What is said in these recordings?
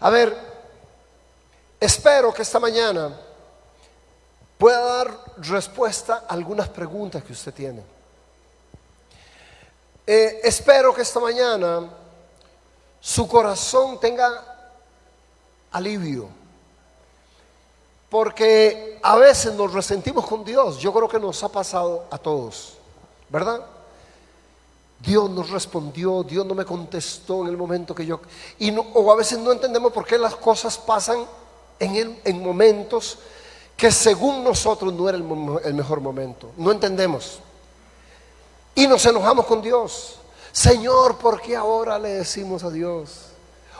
A ver, espero que esta mañana pueda dar respuesta a algunas preguntas que usted tiene. Espero que esta mañana su corazón tenga alivio, porque a veces nos resentimos con Dios. Yo creo que nos ha pasado a todos, ¿verdad? Dios nos respondió, Dios no me contestó en el momento que yo... o a veces no entendemos por qué las cosas pasan en momentos que según nosotros no era el mejor momento. No entendemos. Y nos enojamos con Dios. Señor, ¿por qué ahora le decimos a Dios?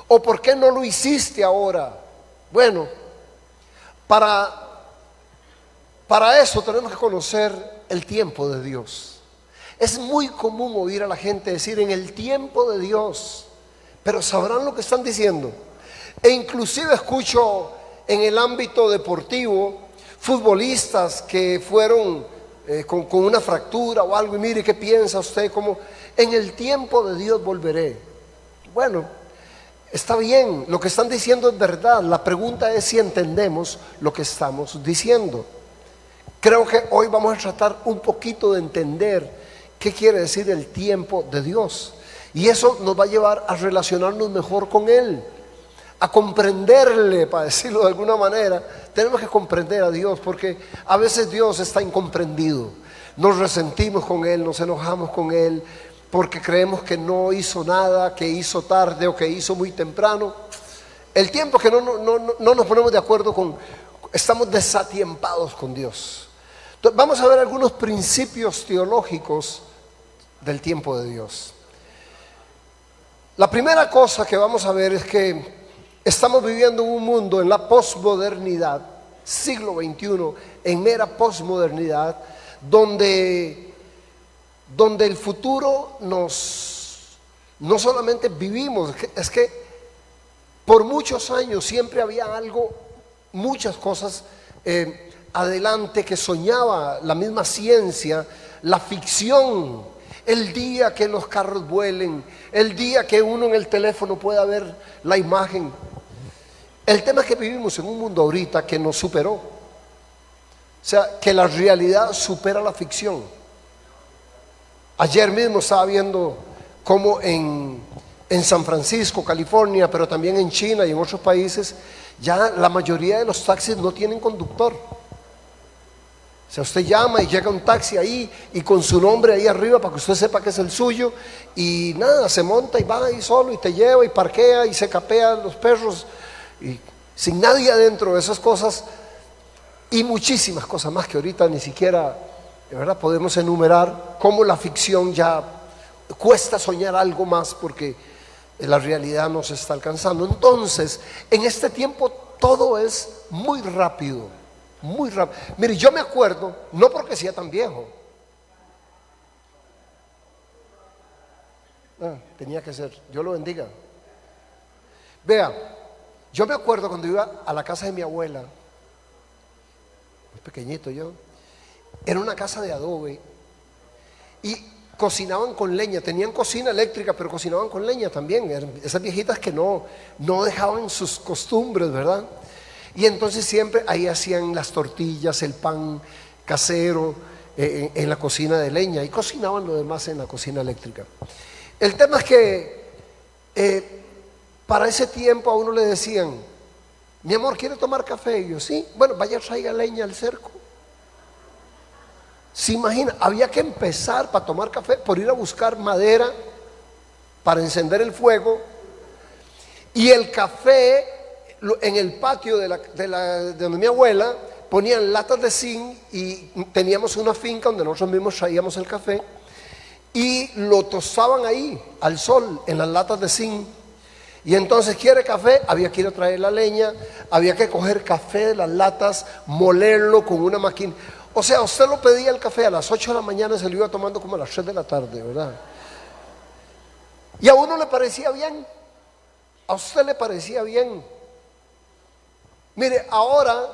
¿O por qué no lo hiciste ahora? Bueno, para eso tenemos que conocer el tiempo de Dios. Es muy común oír a la gente decir en el tiempo de Dios, pero ¿sabrán lo que están diciendo? E inclusive escucho en el ámbito deportivo futbolistas que fueron con una fractura o algo, y mire, ¿qué piensa usted? Como en el tiempo de Dios volveré. Bueno, está bien, lo que están diciendo es verdad. La pregunta es si entendemos lo que estamos diciendo. Creo que hoy vamos a tratar un poquito de entender qué quiere decir el tiempo de Dios. Y eso nos va a llevar a relacionarnos mejor con Él, a comprenderle, para decirlo de alguna manera. Tenemos que comprender a Dios, porque a veces Dios está incomprendido. Nos resentimos con Él, nos enojamos con Él, porque creemos que no hizo nada, que hizo tarde o que hizo muy temprano. El tiempo que no nos ponemos de acuerdo con, estamos desatiempados con Dios. Entonces, vamos a ver algunos principios teológicos del tiempo de Dios. La primera cosa que vamos a ver es que estamos viviendo en un mundo en la posmodernidad, siglo XXI, en mera posmodernidad, donde el futuro no solamente vivimos, es que por muchos años siempre había algo, muchas cosas adelante que soñaba la misma ciencia, la ficción. El día que los carros vuelen, el día que uno en el teléfono pueda ver la imagen. El tema es que vivimos en un mundo ahorita que nos superó. O sea, que la realidad supera la ficción. Ayer mismo estaba viendo cómo en San Francisco, California, pero también en China y en otros países, ya la mayoría de los taxis no tienen conductor. O sea, usted llama y llega un taxi ahí y con su nombre ahí arriba para que usted sepa que es el suyo, y nada, se monta y va ahí solo y te lleva y parquea y se capea los perros y sin nadie adentro. Esas cosas y muchísimas cosas más que ahorita ni siquiera, de verdad, podemos enumerar. Cómo la ficción ya cuesta soñar algo más porque la realidad nos está alcanzando. Entonces, en este tiempo todo es muy rápido. Muy rápido. Mire, yo me acuerdo, no porque sea tan viejo, tenía que ser, Dios lo bendiga. Vea, yo me acuerdo cuando iba a la casa de mi abuela, muy pequeñito yo, era una casa de adobe y cocinaban con leña. Tenían cocina eléctrica, pero cocinaban con leña también. Eran esas viejitas que no dejaban sus costumbres, ¿verdad? Y entonces siempre ahí hacían las tortillas, el pan casero en la cocina de leña, y cocinaban lo demás en la cocina eléctrica. El tema es que para ese tiempo a uno le decían: mi amor, ¿quiere tomar café? Y yo, sí. Bueno, vaya, traiga leña al cerco. ¿Se imagina? Había que empezar para tomar café por ir a buscar madera para encender el fuego, y el café en el patio de donde mi abuela ponían latas de zinc, y teníamos una finca donde nosotros mismos traíamos el café y lo tostaban ahí al sol en las latas de zinc. Y entonces, ¿quiere café? Había que ir a traer la leña, había que coger café de las latas, molerlo con una máquina. O sea, usted lo pedía el café a las 8 de la mañana y se lo iba tomando como a las 3 de la tarde, ¿verdad? Y a uno le parecía bien, a usted le parecía bien. Mire, ahora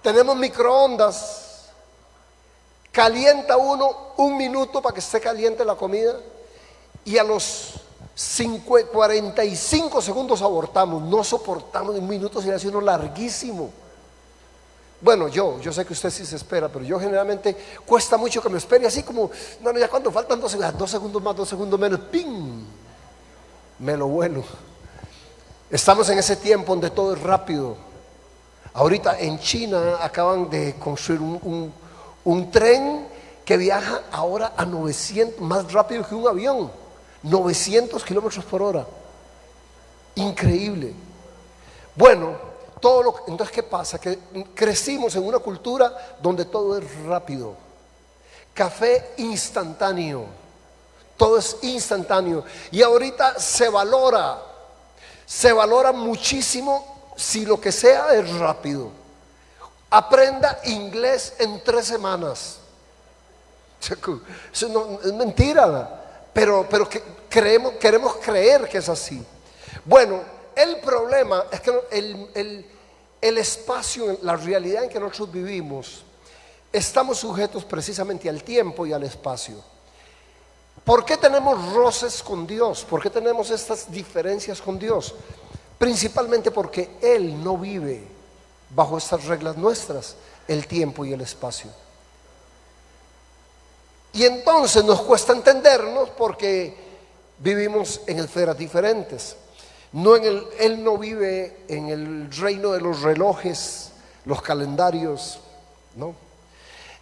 tenemos microondas, calienta uno un minuto para que esté caliente la comida, y a los 45 segundos abortamos, no soportamos un minuto, se hace uno larguísimo. Bueno, yo sé que usted sí se espera, pero yo generalmente cuesta mucho que me espere, así como, no, ya cuando faltan 2 segundos más, 2 segundos menos, ¡ping! Me lo vuelo. Estamos en ese tiempo donde todo es rápido. Ahorita en China acaban de construir un tren que viaja ahora a 900, más rápido que un avión, 900 kilómetros por hora. Increíble. Bueno, entonces, ¿qué pasa? Que crecimos en una cultura donde todo es rápido. Café instantáneo. Todo es instantáneo. Y ahorita se valora muchísimo si lo que sea es rápido. Aprenda inglés en 3 semanas. Eso no, es mentira, pero queremos creer que es así. Bueno, el problema es que el espacio, la realidad en que nosotros vivimos, estamos sujetos precisamente al tiempo y al espacio. ¿Por qué tenemos roces con Dios? ¿Por qué tenemos estas diferencias con Dios? Principalmente porque Él no vive bajo estas reglas nuestras, el tiempo y el espacio. Y entonces nos cuesta entendernos porque vivimos en esferas diferentes. Él no vive en el reino de los relojes, los calendarios, ¿no?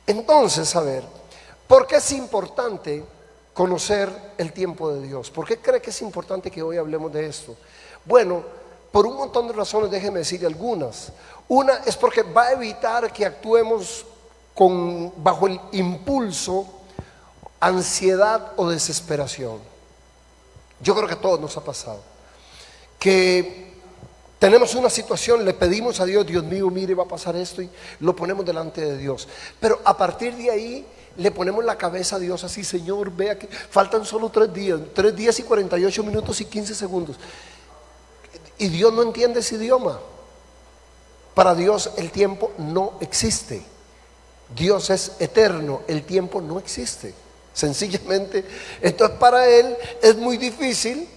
Entonces, a ver, ¿por qué es importante conocer el tiempo de Dios? ¿Por qué cree que es importante que hoy hablemos de esto? Bueno, por un montón de razones, déjeme decirle algunas. Una es porque va a evitar que actuemos bajo el impulso, ansiedad o desesperación. Yo creo que a todos nos ha pasado que tenemos una situación, le pedimos a Dios, Dios mío, mire, va a pasar esto, y lo ponemos delante de Dios, pero a partir de ahí le ponemos la cabeza a Dios así: Señor, vea que faltan solo 3 días y 48 minutos y 15 segundos, y Dios no entiende ese idioma. Para Dios el tiempo no existe. Dios es eterno, el tiempo no existe, sencillamente. Entonces para Él es muy difícil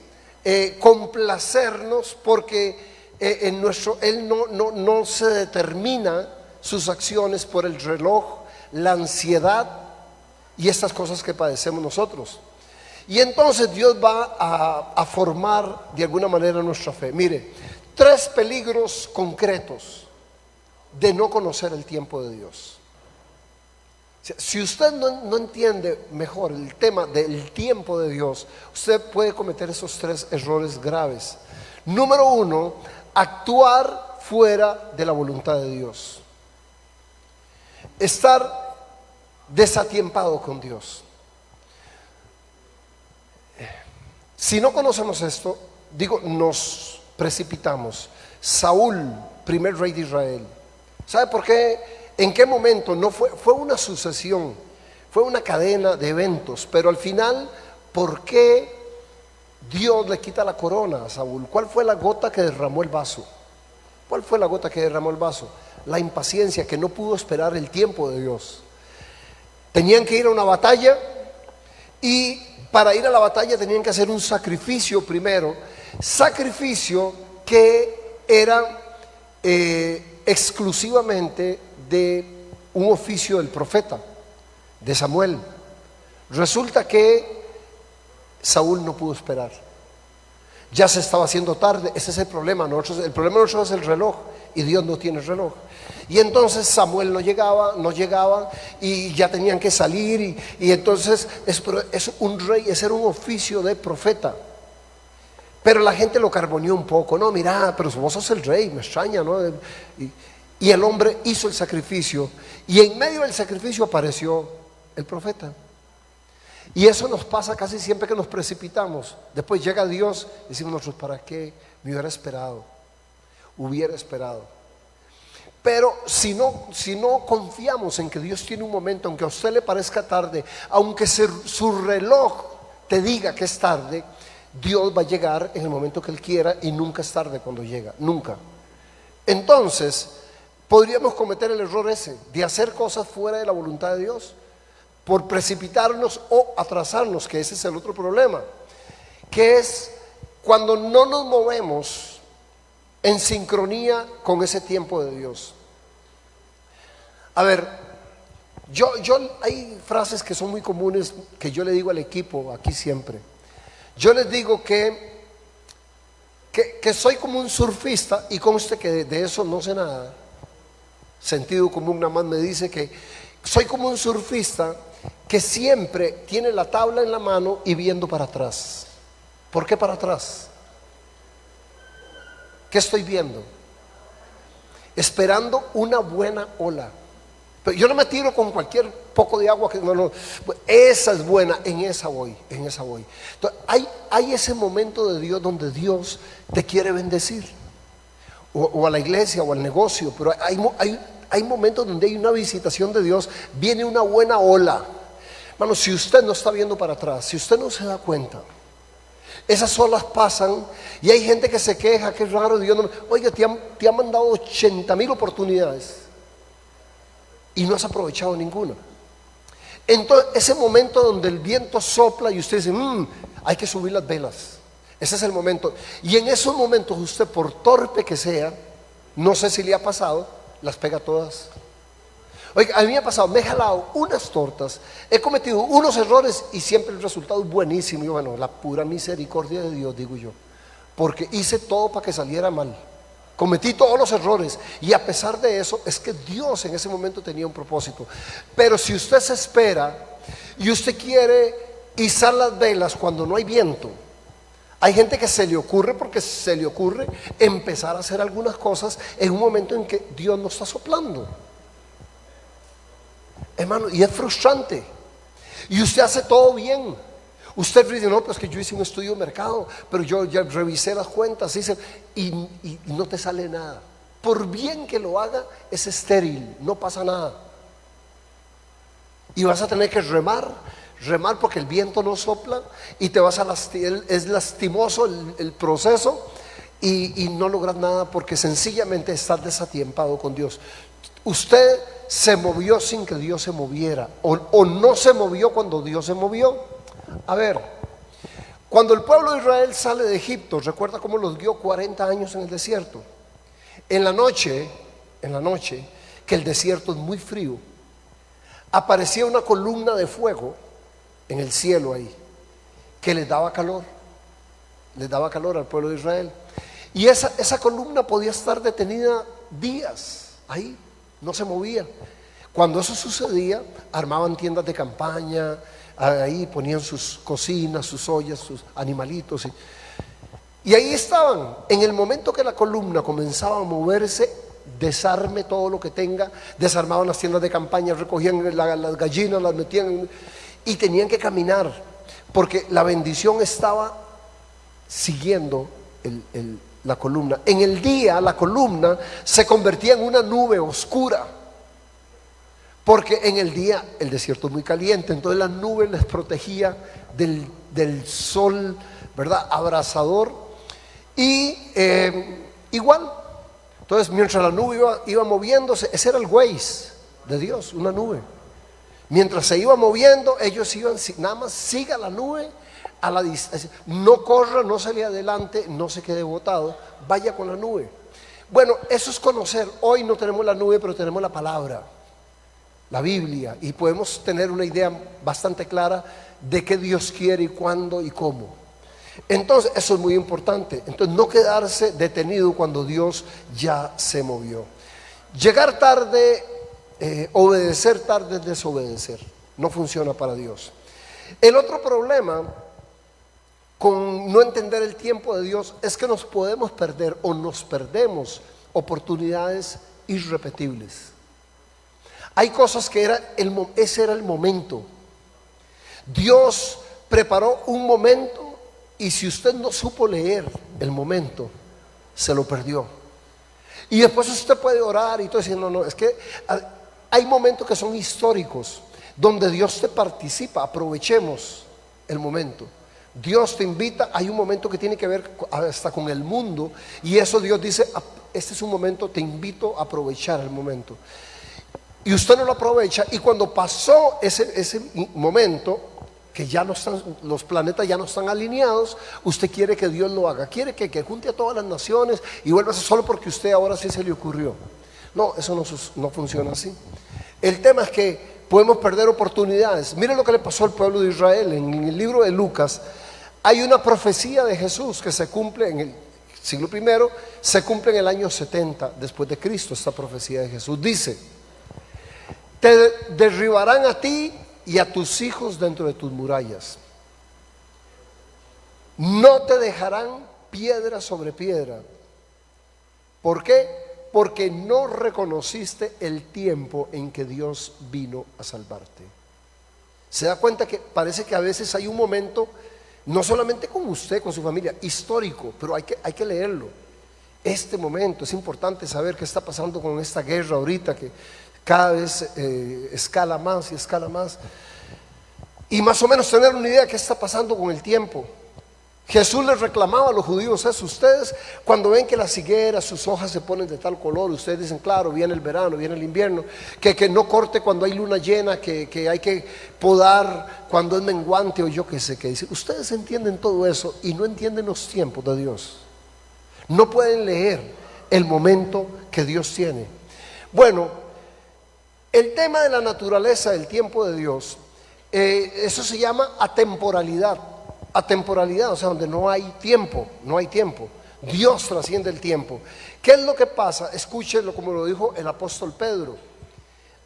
complacernos, porque Él no se determina sus acciones por el reloj, la ansiedad y estas cosas que padecemos nosotros. Y entonces Dios va a formar de alguna manera nuestra fe. Mire, 3 peligros concretos de no conocer el tiempo de Dios. Si usted no entiende mejor el tema del tiempo de Dios, usted puede cometer esos 3 errores graves. Número 1, actuar fuera de la voluntad de Dios. Estar desatiempado con Dios. Si no conocemos esto, nos precipitamos. Saúl, primer rey de Israel. ¿Sabe por qué? ¿En qué momento? No fue una sucesión, fue una cadena de eventos, pero al final, ¿por qué Dios le quita la corona a Saúl? ¿Cuál fue la gota que derramó el vaso? ¿Cuál fue la gota que derramó el vaso? La impaciencia, que no pudo esperar el tiempo de Dios. Tenían que ir a una batalla, y para ir a la batalla tenían que hacer un sacrificio primero, sacrificio que era exclusivamente de un oficio del profeta, de Samuel. Resulta que Saúl no pudo esperar, ya se estaba haciendo tarde. Ese es el problema. El problema de nosotros es el reloj, y Dios no tiene reloj. Y entonces Samuel no llegaba, y ya tenían que salir, y entonces es un rey, ese era un oficio de profeta. Pero la gente lo carboneó un poco. No, mira, pero vos sos el rey, me extraña, ¿no? Y el hombre hizo el sacrificio, y en medio del sacrificio apareció el profeta. Y eso nos pasa casi siempre que nos precipitamos. Después llega Dios y decimos nosotros: ¿para qué? Me hubiera esperado. Pero si no confiamos en que Dios tiene un momento, aunque a usted le parezca tarde, aunque su reloj te diga que es tarde, Dios va a llegar en el momento que Él quiera, y nunca es tarde cuando llega, nunca. Entonces podríamos cometer el error ese de hacer cosas fuera de la voluntad de Dios, por precipitarnos o atrasarnos, que ese es el otro problema, que es cuando no nos movemos en sincronía con ese tiempo de Dios. A ver, hay frases que son muy comunes que yo le digo al equipo aquí siempre. Yo les digo que soy como un surfista, y conste que de eso no sé nada. Sentido común nada más me dice que soy como un surfista que siempre tiene la tabla en la mano y viendo para atrás. ¿Por qué para atrás? ¿Qué estoy viendo? Esperando una buena ola. Pero yo no me tiro con cualquier poco de agua que no, esa es buena, en esa voy. Entonces, hay ese momento de Dios donde Dios te quiere bendecir, o a la iglesia o al negocio, pero hay momentos donde hay una visitación de Dios, viene una buena ola. Hermano, si usted no está viendo para atrás, si usted no se da cuenta, esas olas pasan y hay gente que se queja, que es raro, Dios no, oiga, te ha mandado 80,000 oportunidades y no has aprovechado ninguna. Entonces, ese momento donde el viento sopla y usted dice, hay que subir las velas, ese es el momento. Y en esos momentos usted, por torpe que sea, no sé si le ha pasado, las pega todas. Oiga, a mí me ha pasado, me he jalado unas tortas, he cometido unos errores y siempre el resultado es buenísimo. Y bueno, la pura misericordia de Dios, digo yo, porque hice todo para que saliera mal, cometí todos los errores, y a pesar de eso es que Dios en ese momento tenía un propósito. Pero si usted se espera y usted quiere izar las velas cuando no hay viento, hay gente que se le ocurre, porque se le ocurre empezar a hacer algunas cosas en un momento en que Dios no está soplando, hermano, y es frustrante. Y usted hace todo bien. Usted dice, no, pues que yo hice un estudio de mercado, pero yo ya revisé las cuentas, y no te sale nada. Por bien que lo haga, es estéril, no pasa nada. Y vas a tener que remar porque el viento no sopla, y te vas a es lastimoso el proceso, y no logras nada porque sencillamente estás desatiempado con Dios. Usted se movió sin que Dios se moviera, o no se movió cuando Dios se movió. A ver, cuando el pueblo de Israel sale de Egipto, recuerda cómo los guió 40 años en el desierto. En la noche, que el desierto es muy frío, aparecía una columna de fuego en el cielo ahí, que les daba calor al pueblo de Israel. Y esa columna podía estar detenida días ahí, no se movía. Cuando eso sucedía, armaban tiendas de campaña, ahí ponían sus cocinas, sus ollas, sus animalitos, y ahí estaban. En el momento que la columna comenzaba a moverse, desarme todo lo que tenga, desarmaban las tiendas de campaña, recogían las gallinas, las metían, y tenían que caminar, porque la bendición estaba siguiendo la columna. En el día la columna se convertía en una nube oscura, porque en el día el desierto es muy caliente, entonces la nube les protegía del sol, ¿verdad?, abrasador. Y igual, entonces mientras la nube iba moviéndose, ese era el Waze de Dios, una nube. Mientras se iba moviendo, ellos iban, nada más siga la nube a la distancia, no corra, no se le adelante, no se quede botado, vaya con la nube. Bueno, eso es conocer. Hoy no tenemos la nube, pero tenemos la palabra, la Biblia, y podemos tener una idea bastante clara de qué Dios quiere y cuándo y cómo. Entonces eso es muy importante. Entonces, no quedarse detenido cuando Dios ya se movió. Llegar tarde, obedecer tarde, desobedecer, no funciona para Dios. El otro problema con no entender el tiempo de Dios es que nos podemos perder, o nos perdemos oportunidades irrepetibles. Hay cosas que ese era el momento. Dios preparó un momento, y si usted no supo leer el momento, se lo perdió. Y después usted puede orar y todo, decir, no, es que hay momentos que son históricos, donde Dios te participa. Aprovechemos el momento. Dios te invita. Hay un momento que tiene que ver hasta con el mundo, y eso Dios dice, este es un momento, te invito a aprovechar el momento. Y usted no lo aprovecha, y cuando pasó ese momento, que ya no están, los planetas ya no están alineados, usted quiere que Dios lo haga, quiere que junte a todas las naciones y vuelva a ser solo porque usted ahora sí se le ocurrió. No, eso no funciona así. El tema es que podemos perder oportunidades. Miren lo que le pasó al pueblo de Israel. En el libro de Lucas hay una profecía de Jesús que se cumple en el siglo I, se cumple en el año 70 después de Cristo. Esta profecía de Jesús dice: te derribarán a ti y a tus hijos dentro de tus murallas, no te dejarán piedra sobre piedra. ¿Por qué? Porque no reconociste el tiempo en que Dios vino a salvarte. Se da cuenta que parece que a veces hay un momento, no solamente con usted, con su familia, histórico, pero hay que leerlo. Este momento es importante saber qué está pasando con esta guerra ahorita, que cada vez escala más y escala más, y más o menos tener una idea de qué está pasando con el tiempo. Jesús les reclamaba a los judíos eso: ustedes cuando ven que las higueras, sus hojas se ponen de tal color, ustedes dicen, claro, viene el verano, viene el invierno, que no corte cuando hay luna llena, que hay que podar cuando es menguante, o yo qué sé qué dice. Ustedes entienden todo eso y no entienden los tiempos de Dios. No pueden leer el momento que Dios tiene. Bueno, el tema de la naturaleza del tiempo de Dios, eso se llama atemporalidad. Atemporalidad, o sea, donde no hay tiempo, no hay tiempo. Dios trasciende el tiempo. ¿Qué es lo que pasa? Escúchenlo como lo dijo el apóstol Pedro,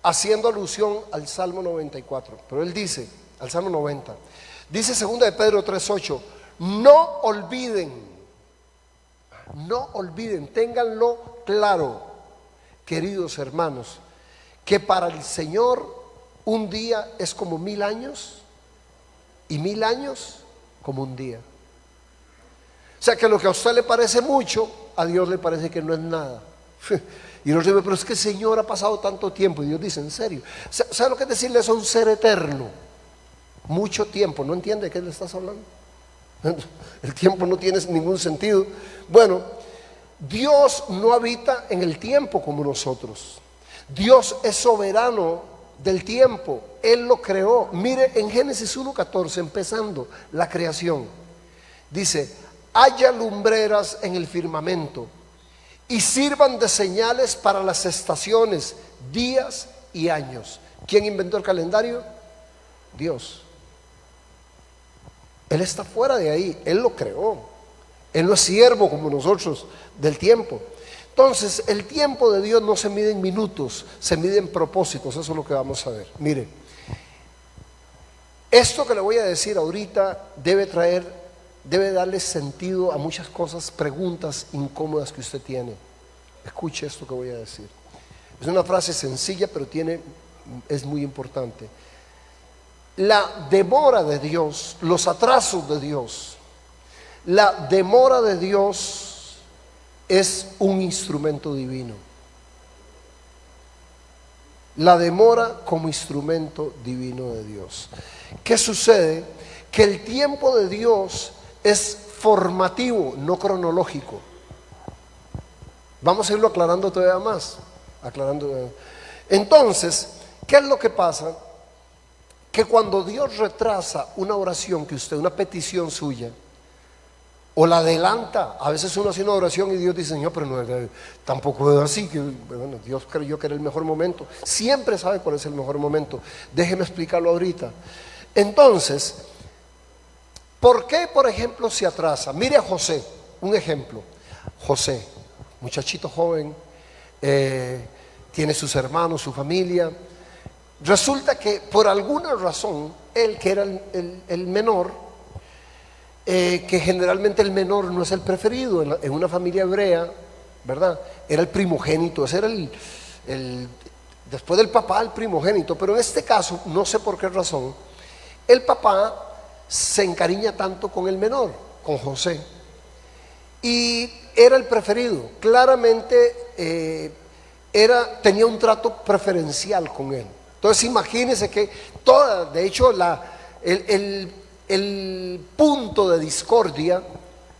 haciendo alusión al Salmo 94. Pero él dice, al Salmo 90, dice 2 de Pedro 3:8, no olviden, ténganlo claro, queridos hermanos, que para el Señor un día es como 1000 años y 1000 años como un día. O sea que lo que a usted le parece mucho, a Dios le parece que no es nada. Y uno dice, pero es que el Señor ha pasado tanto tiempo. Y Dios dice, ¿en serio? ¿Sabe lo que es decirle eso a un ser eterno? Mucho tiempo. ¿No entiende de qué le estás hablando? El tiempo no tiene ningún sentido. Bueno, Dios no habita en el tiempo como nosotros. Dios es soberano del tiempo, Él lo creó. Mire en Génesis 1:14, empezando la creación, dice: haya lumbreras en el firmamento y sirvan de señales para las estaciones, días y años. ¿Quién inventó el calendario? Dios. Él está fuera de ahí, Él lo creó. Él no es siervo como nosotros del tiempo. Entonces, el tiempo de Dios no se mide en minutos, se mide en propósitos. Eso es lo que vamos a ver. Mire, esto que le voy a decir ahorita debe darle sentido a muchas cosas, preguntas incómodas que usted tiene. Escuche esto que voy a decir. Es una frase sencilla, pero es muy importante. La demora de Dios, los atrasos de Dios, la demora de Dios es un instrumento divino. La demora como instrumento divino de Dios. ¿Qué sucede? Que el tiempo de Dios es formativo, no cronológico. Vamos a irlo aclarando todavía más. Entonces, ¿qué es lo que pasa? Que cuando Dios retrasa una oración que usted, una petición suya, o la adelanta, a veces uno hace una oración y Dios dice, Señor, pero no, tampoco es así, que bueno, Dios creyó que era el mejor momento. Siempre sabe cuál es el mejor momento. Déjeme explicarlo ahorita. Entonces, ¿por qué, por ejemplo, se atrasa? Mire a José, un ejemplo. José, muchachito joven, tiene sus hermanos, su familia. Resulta que por alguna razón, él que era el menor, que generalmente el menor no es el preferido en una familia hebrea, ¿verdad? Era el primogénito, ese era después del papá, el primogénito. Pero en este caso, no sé por qué razón, el papá se encariña tanto con el menor, con José, y era el preferido. Claramente tenía un trato preferencial con él. Entonces imagínense que de hecho el punto de discordia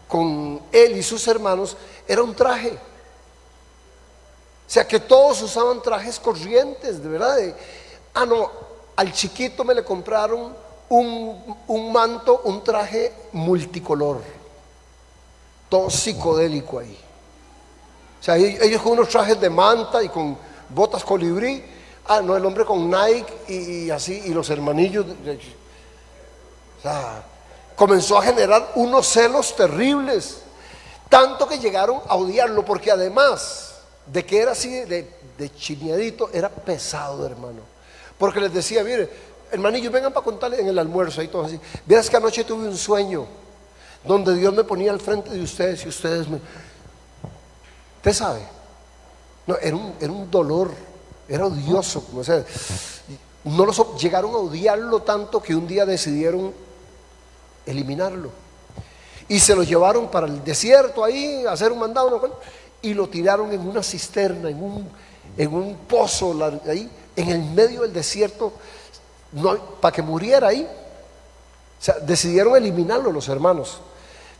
con él y sus hermanos era un traje. O sea que todos usaban trajes corrientes, de verdad. No, al chiquito me le compraron un manto, un traje multicolor, todo psicodélico ahí. O sea, ellos con unos trajes de manta y con botas colibrí. Ah, no, el hombre con Nike y así, y los hermanillos. O sea, comenzó a generar unos celos terribles, tanto que llegaron a odiarlo, porque además de que era así de chineadito, era pesado, hermano. Porque les decía, mire, hermanillos, vengan para contarles en el almuerzo y todo así. Vieras que anoche tuve un sueño donde Dios me ponía al frente de ustedes y ustedes me... Usted sabe, no, era un dolor, era odioso, o sea, llegaron a odiarlo tanto que un día decidieron eliminarlo y se lo llevaron para el desierto ahí a hacer un mandado, y lo tiraron en una cisterna, en un pozo ahí en el medio del desierto, para que muriera ahí. O sea, decidieron eliminarlo los hermanos.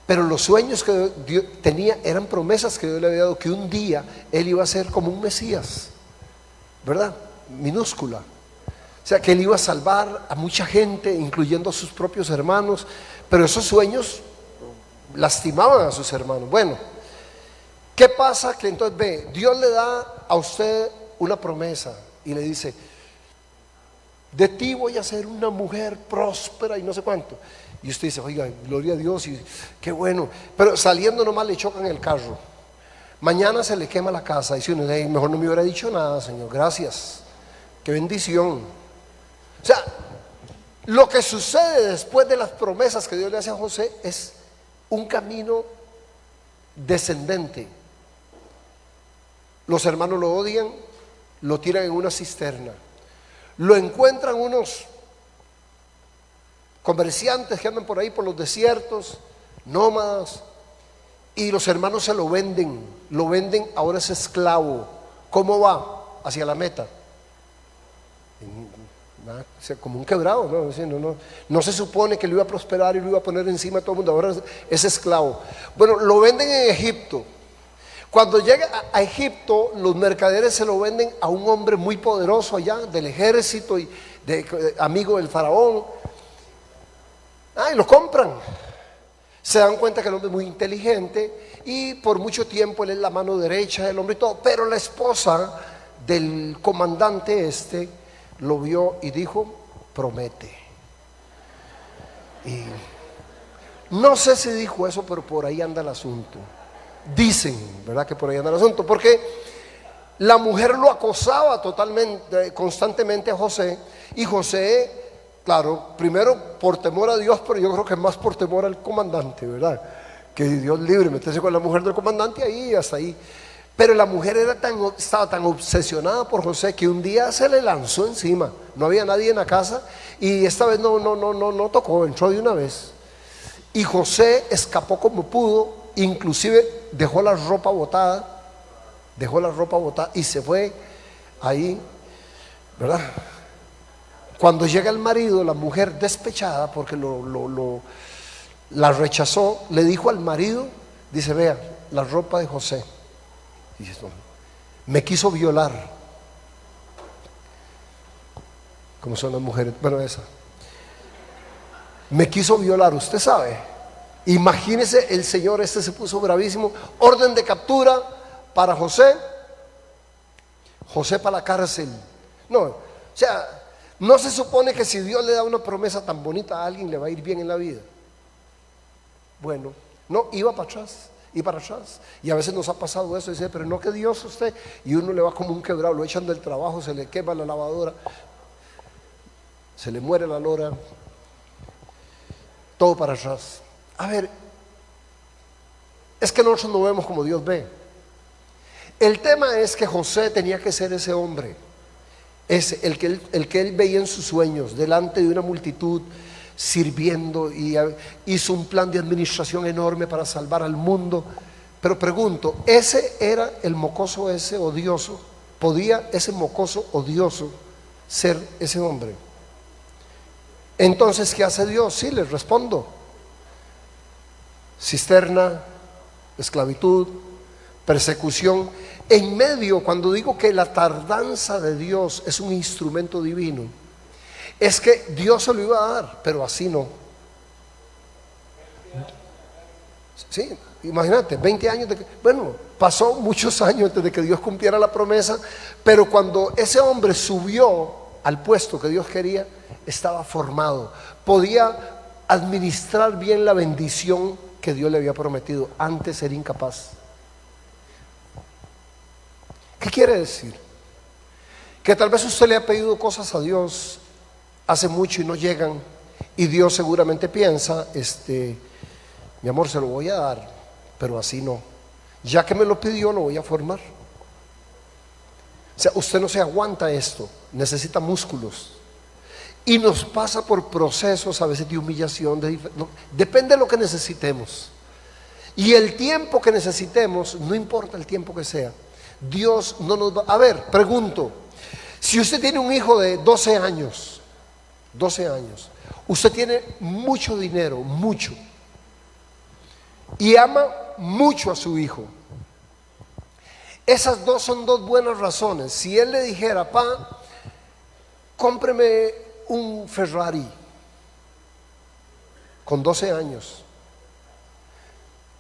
Pero los sueños que Dios tenía eran promesas que Dios le había dado, que un día él iba a ser como un Mesías, ¿verdad? Minúscula. O sea, que él iba a salvar a mucha gente, incluyendo a sus propios hermanos. Pero esos sueños lastimaban a sus hermanos. Bueno, ¿qué pasa? Que entonces ve, Dios le da a usted una promesa y le dice: de ti voy a ser una mujer próspera y no sé cuánto. Y usted dice: oiga, gloria a Dios, y qué bueno. Pero saliendo nomás le chocan el carro. Mañana se le quema la casa. Y si uno dice: mejor no me hubiera dicho nada, Señor, gracias, qué bendición. O sea, lo que sucede después de las promesas que Dios le hace a José es un camino descendente. Los hermanos lo odian, lo tiran en una cisterna, lo encuentran unos comerciantes que andan por ahí por los desiertos, nómadas, y los hermanos se lo venden, ahora es esclavo. ¿Cómo va? Hacia la meta. Como un quebrado, no se supone que lo iba a prosperar y lo iba a poner encima de todo el mundo, ahora es esclavo. Bueno, lo venden en Egipto. Cuando llega a Egipto, los mercaderes se lo venden a un hombre muy poderoso allá, del ejército y amigo del faraón. Y lo compran. Se dan cuenta que el hombre es muy inteligente y por mucho tiempo él es la mano derecha del hombre y todo. Pero la esposa del comandante lo vio y dijo: promete. Y no sé si dijo eso, pero por ahí anda el asunto. Dicen, ¿verdad?, que por ahí anda el asunto, porque la mujer lo acosaba constantemente a José, y José, claro, primero por temor a Dios, pero yo creo que más por temor al comandante, ¿verdad? Que Dios libre, meterse con la mujer del comandante ahí, hasta ahí. Pero la mujer estaba tan obsesionada por José que un día se le lanzó encima. No había nadie en la casa y esta vez no tocó, entró de una vez. Y José escapó como pudo, inclusive dejó la ropa botada y se fue ahí, ¿verdad? Cuando llega el marido, la mujer despechada porque la rechazó, le dijo al marido, dice: vea, la ropa de José. Y dice: me quiso violar. ¿Cómo son las mujeres? Bueno, esa. Me quiso violar, usted sabe. Imagínese, el señor se puso bravísimo. Orden de captura para José. José para la cárcel. No, o sea, no se supone que si Dios le da una promesa tan bonita a alguien le va a ir bien en la vida. Bueno, no, iba para atrás y para atrás. Y a veces nos ha pasado eso, dice: pero no, que Dios usted. Y uno le va como un quebrado, lo echan del trabajo, se le quema la lavadora, se le muere la lora, todo para atrás. A ver, es que nosotros no vemos como Dios ve. El tema es que José tenía que ser ese hombre, el que él veía en sus sueños, delante de una multitud, sirviendo, y hizo un plan de administración enorme para salvar al mundo. Pero pregunto, ¿ese era el mocoso ese odioso? ¿Podía ese mocoso odioso ser ese hombre? Entonces, ¿qué hace Dios? Sí, les respondo: cisterna, esclavitud, persecución. En medio, cuando digo que la tardanza de Dios es un instrumento divino, Es que Dios se lo iba a dar, pero así no. Sí, imagínate, 20 años bueno, pasó muchos años antes de que Dios cumpliera la promesa, pero cuando ese hombre subió al puesto que Dios quería, estaba formado, podía administrar bien la bendición que Dios le había prometido. Antes era incapaz. ¿Qué quiere decir? Que tal vez usted le ha pedido cosas a Dios hace mucho y no llegan, y Dios seguramente piensa, mi amor, se lo voy a dar, pero así no. Ya que me lo pidió, lo voy a formar. O sea, usted no se aguanta esto, necesita músculos. Y nos pasa por procesos a veces de humillación, depende de lo que necesitemos. Y el tiempo que necesitemos, no importa el tiempo que sea, Dios no nos va. A ver, pregunto, si usted tiene un hijo de 12 años, usted tiene mucho dinero, mucho, y ama mucho a su hijo. Esas dos son dos buenas razones. Si él le dijera, pa, cómpreme un Ferrari con 12 años,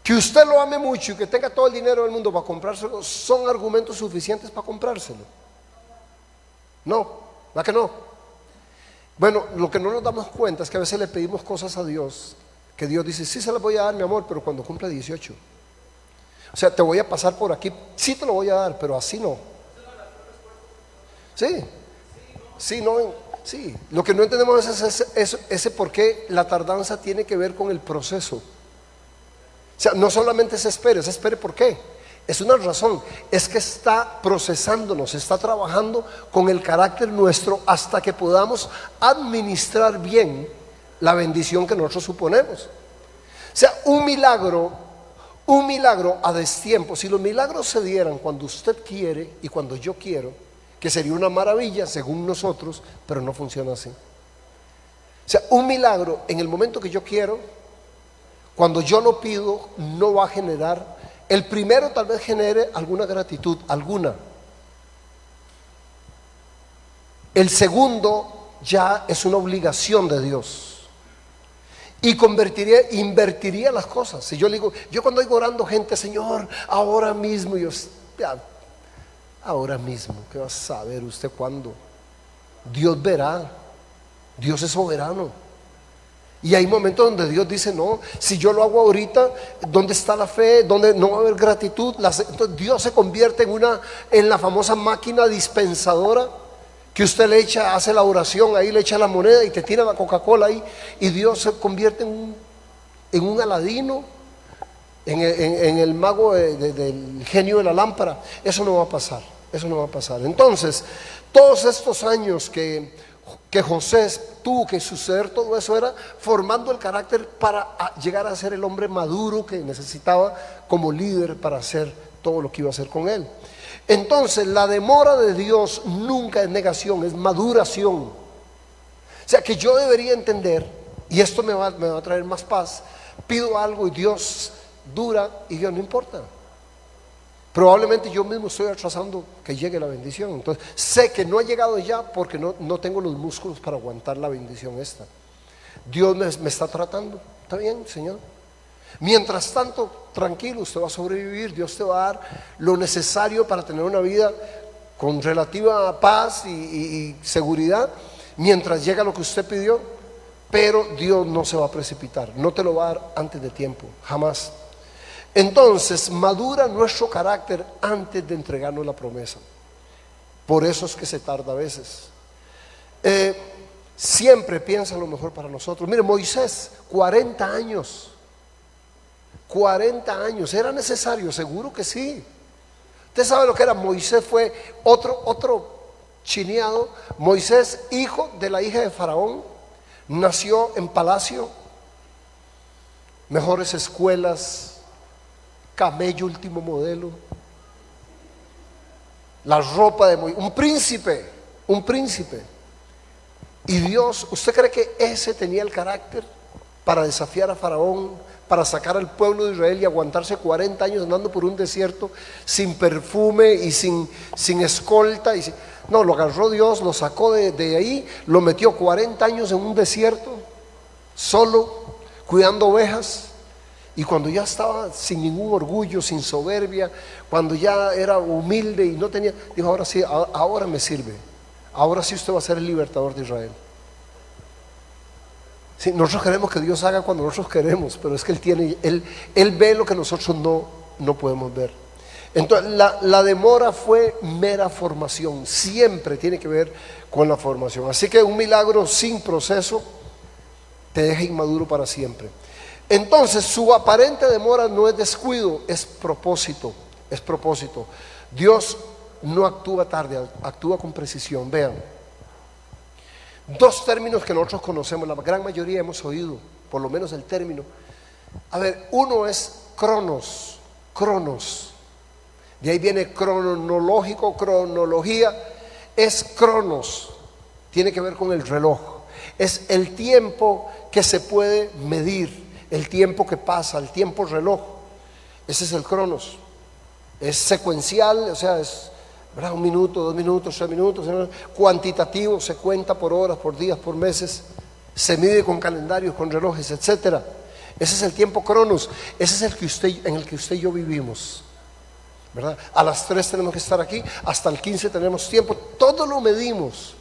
que usted lo ame mucho y que tenga todo el dinero del mundo para comprárselo, ¿son argumentos suficientes para comprárselo? No, ¿verdad que no? Bueno, lo que no nos damos cuenta es que a veces le pedimos cosas a Dios, que Dios dice, sí se las voy a dar, mi amor, pero cuando cumpla 18. O sea, te voy a pasar por aquí, sí te lo voy a dar, pero así no. Sí, sí, no, sí. Lo que no entendemos es ese por qué la tardanza tiene que ver con el proceso. O sea, no solamente se espere ¿por qué? Es una razón, es que está procesándonos, está trabajando con el carácter nuestro hasta que podamos administrar bien la bendición que nosotros suponemos. O sea, un milagro a destiempo. Si los milagros se dieran cuando usted quiere y cuando yo quiero, que sería una maravilla según nosotros, pero no funciona así. O sea, un milagro en el momento que yo quiero, cuando yo lo pido, no va a generar. El primero tal vez genere alguna gratitud, alguna. El segundo ya es una obligación de Dios. Y invertiría las cosas. Si yo le digo, yo cuando oigo orando gente, Señor, ahora mismo, ahora mismo, ¿qué va a saber usted cuándo? Dios verá, Dios es soberano. Y hay momentos donde Dios dice, no, si yo lo hago ahorita, ¿dónde está la fe? ¿Dónde no va a haber gratitud? Entonces Dios se convierte en la famosa máquina dispensadora, que usted le echa, hace la oración, ahí le echa la moneda y te tira la Coca-Cola ahí, y Dios se convierte en un Aladino, en el mago del genio de la lámpara. Eso no va a pasar, eso no va a pasar. Entonces, todos estos años que José tuvo que suceder, todo eso era formando el carácter para llegar a ser el hombre maduro que necesitaba como líder para hacer todo lo que iba a hacer con él. Entonces, la demora de Dios nunca es negación, es maduración. O sea, que yo debería entender, y esto me va a traer más paz. Pido algo y Dios dura, y Dios no importa. Probablemente yo mismo estoy atrasando que llegue la bendición. Entonces sé que no ha llegado ya porque no tengo los músculos para aguantar la bendición esta. Dios me está tratando. Está bien, Señor. Mientras tanto, tranquilo, usted va a sobrevivir. Dios te va a dar lo necesario para tener una vida con relativa paz y seguridad, mientras llega lo que usted pidió. Pero Dios no se va a precipitar, no te lo va a dar antes de tiempo, jamás. Entonces madura nuestro carácter antes de entregarnos la promesa. Por eso es que se tarda a veces. Siempre piensa lo mejor para nosotros. Mire, Moisés, 40 años. 40 años, ¿era necesario? Seguro que sí. Usted sabe lo que era. Moisés fue otro chineado. Moisés, hijo de la hija de Faraón, nació en palacio, mejores escuelas, camello último modelo, la ropa de Moisés, un príncipe. Y Dios, ¿usted cree que ese tenía el carácter para desafiar a Faraón, para sacar al pueblo de Israel y aguantarse 40 años andando por un desierto sin perfume y sin escolta. No, lo agarró Dios, lo sacó de ahí, lo metió 40 años en un desierto, solo, cuidando ovejas. Y cuando ya estaba sin ningún orgullo, sin soberbia, cuando ya era humilde y no tenía, dijo: ahora sí, ahora me sirve. Ahora sí usted va a ser el libertador de Israel. Sí, nosotros queremos que Dios haga cuando nosotros queremos, pero es que Él ve lo que nosotros no podemos ver. Entonces la demora fue mera formación, siempre tiene que ver con la formación. Así que un milagro sin proceso te deja inmaduro para siempre. Entonces su aparente demora no es descuido, es propósito, es propósito. Dios no actúa tarde, actúa con precisión. Vean, dos términos que nosotros conocemos, la gran mayoría hemos oído, por lo menos el término. A ver, uno es cronos, de ahí viene cronológico, cronología, es cronos, tiene que ver con el reloj, es el tiempo que se puede medir, el tiempo que pasa, el tiempo reloj, ese es el cronos. Es secuencial, o sea, es, ¿verdad?, 1 minuto, 2 minutos, 3 minutos, cuantitativo, se cuenta por horas, por días, por meses, se mide con calendarios, con relojes, etcétera. Ese es el tiempo cronos, ese es en el que usted y yo vivimos, ¿verdad? A las 3 tenemos que estar aquí, hasta el 15 tenemos tiempo, todo lo medimos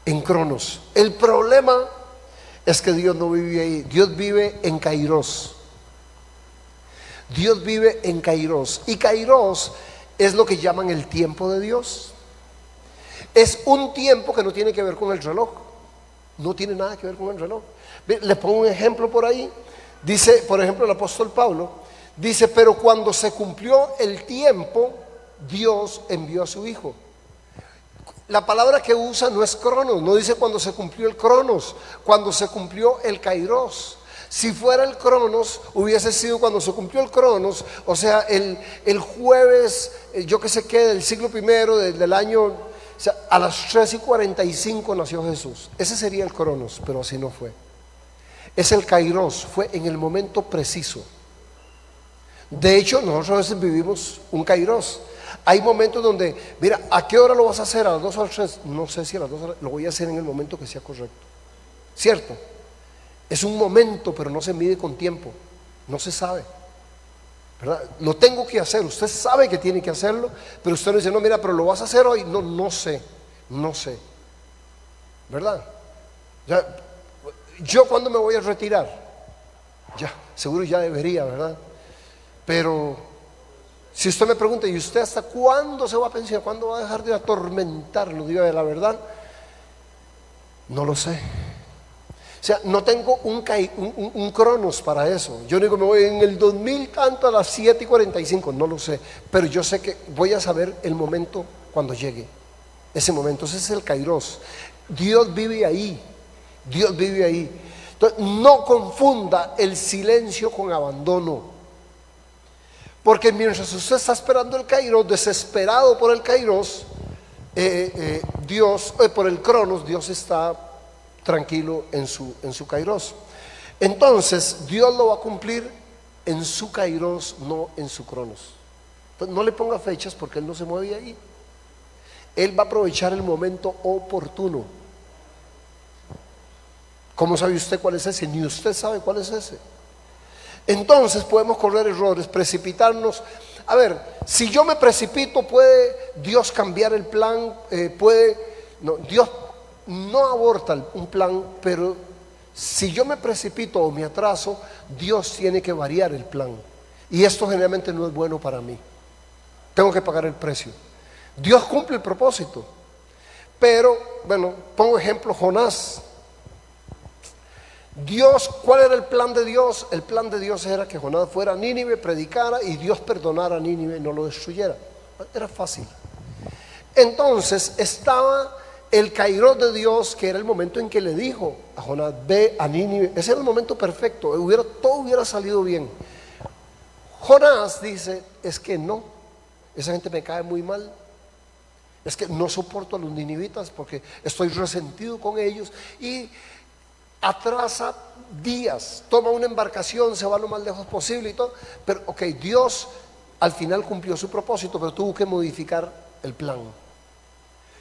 en cronos. El problema es que Dios no vive ahí, Dios vive en Kairos. Dios vive en Kairos, y Kairos es lo que llaman el tiempo de Dios. Es un tiempo que no tiene que ver con el reloj, no tiene nada que ver con el reloj. Le pongo un ejemplo por ahí. Dice, por ejemplo, el apóstol Pablo dice: pero cuando se cumplió el tiempo, Dios envió a su Hijo. La palabra que usa no es cronos, no dice cuando se cumplió el cronos, cuando se cumplió el kairos. Si fuera el cronos, hubiese sido cuando se cumplió el cronos, o sea, el jueves, yo que sé qué, del siglo primero, del año, o sea, a las 3:45 nació Jesús. Ese sería el cronos, pero así no fue. Es el kairos, fue en el momento preciso. De hecho, nosotros a veces vivimos un kairos. Hay momentos donde, mira, ¿a qué hora lo vas a hacer? ¿A las 2 o a las 3? No sé si a las 2, lo voy a hacer en el momento que sea correcto. ¿Cierto? Es un momento, pero no se mide con tiempo. No se sabe, ¿verdad? Lo tengo que hacer, usted sabe que tiene que hacerlo, pero usted no dice: no, mira, pero lo vas a hacer hoy. No sé, ¿verdad? Ya, yo cuando me voy a retirar, ya, seguro ya debería, ¿verdad? Pero si usted me pregunta: ¿y usted hasta cuándo se va a pensionar? ¿Cuándo va a dejar de atormentarlo? Diga la verdad, no lo sé. O sea, no tengo un cronos para eso. Yo digo: me voy en el 2000 tanto a las 7:45, no lo sé. Pero yo sé que voy a saber el momento cuando llegue ese momento. Ese es el kairos. Dios vive ahí, Dios vive ahí. Entonces, no confunda el silencio con abandono. Porque mientras usted está esperando el kairos, desesperado por el kairos, por el cronos, Dios está tranquilo en su kairos. Entonces Dios lo va a cumplir en su kairos, no en su cronos. Entonces, no le ponga fechas, porque Él no se mueve ahí. Él va a aprovechar el momento oportuno. ¿Cómo sabe usted cuál es ese? Ni usted sabe cuál es ese. Entonces podemos correr errores, precipitarnos. A ver, si yo me precipito, ¿puede Dios cambiar el plan? No, Dios no aborta un plan, pero si yo me precipito o me atraso, Dios tiene que variar el plan. Y esto generalmente no es bueno para mí. Tengo que pagar el precio. Dios cumple el propósito, pero bueno, pongo ejemplo: Jonás. Dios, ¿cuál era el plan de Dios? El plan de Dios era que Jonás fuera a Nínive, predicara y Dios perdonara a Nínive y no lo destruyera. Era fácil. Entonces estaba el kairos de Dios, que era el momento en que le dijo a Jonás: ve a Nínive. Ese era el momento perfecto, todo hubiera salido bien. Jonás dice: es que no, esa gente me cae muy mal, es que no soporto a los ninivitas porque estoy resentido con ellos, y atrasa días, toma una embarcación, se va lo más lejos posible y todo, pero ok, Dios al final cumplió su propósito, pero tuvo que modificar el plan,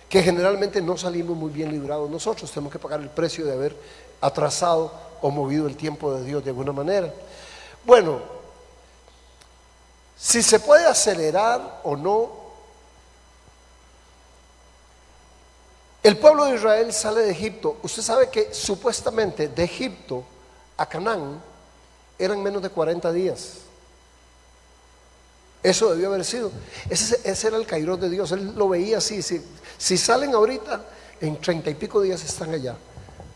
que generalmente no salimos muy bien librados nosotros, tenemos que pagar el precio de haber atrasado o movido el tiempo de Dios de alguna manera. Bueno, si se puede acelerar o no. El pueblo de Israel sale de Egipto. Usted sabe que supuestamente de Egipto a Canaán eran menos de 40 días. Eso debió haber sido. Ese era el kairos de Dios. Él lo veía así. Si salen ahorita, en 30 y pico días están allá.